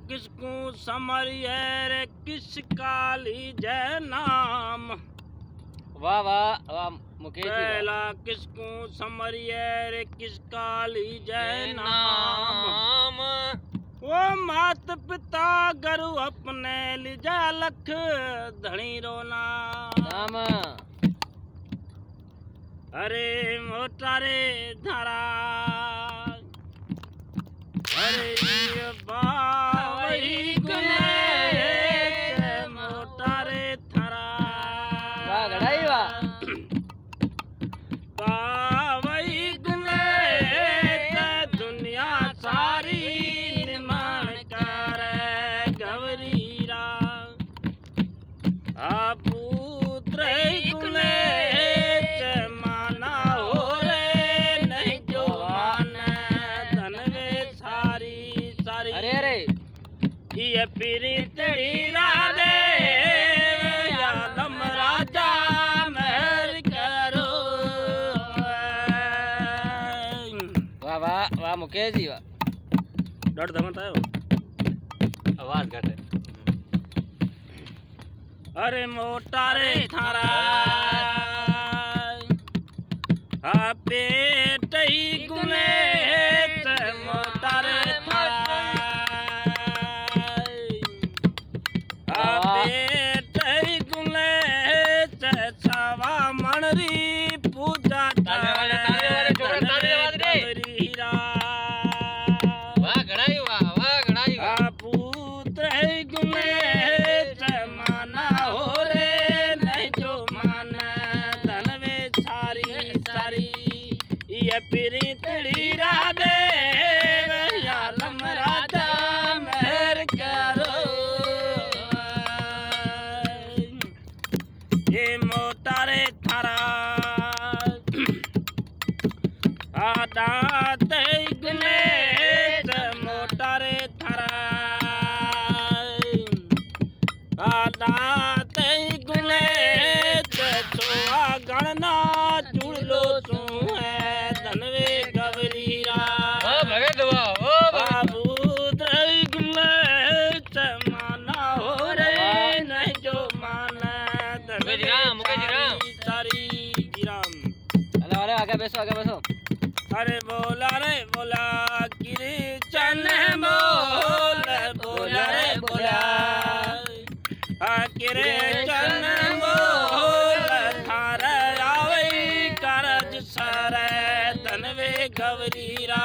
किसको समरिए रे किस काली जय नाम। वाह वाह वाह मुकेश जी पहला किसको समरिए रे किस काली जय नाम। वो मात पिता गुरु अपने लिजा लख धनी रोना नाम। अरे मोटा रे धारा अरे बावई गुने मोटा रे थारा। वाह गड़ाई वाह। बावई गुने दुनिया सारी निर्माण कर गवरीरा पुत्र गुने माना हो रे नहीं जो मान धनवे सारी सारी। अरे अरे ये पीरी तेरी राधे यादम राजा मेहर करो। वाह वाह वाह मुकेश जी वाह। डर धमता है आवाज घट है। अरे मोटा रे थारा पेट ही गुने मोटा रे थारा पेट ही गुने छावा मनरी पूजा वाह गड़ाई वाह गड़ाई वाह। पुत्र गुने माना हो रे नहीं जो माना धनवे सारी सारी। ये पीरी तेरी राधे यालम राजा मेहर करो। ये मोटा रे थारा दात गुने मोटा रे थारा दात गुने छोआ गणना जुड़ लो सू है धनवे गवरीरा। भगत वाह ओ बाबू गुने माना हो रे नहीं जो माना धनवे सारी गिराम। अरे आगे बैसो आगे बैसो। अरे बोला रे बोला किरचन बोल बोला रे बोला किरचन बोल थार आवे करज सर धनवे गवरीरा।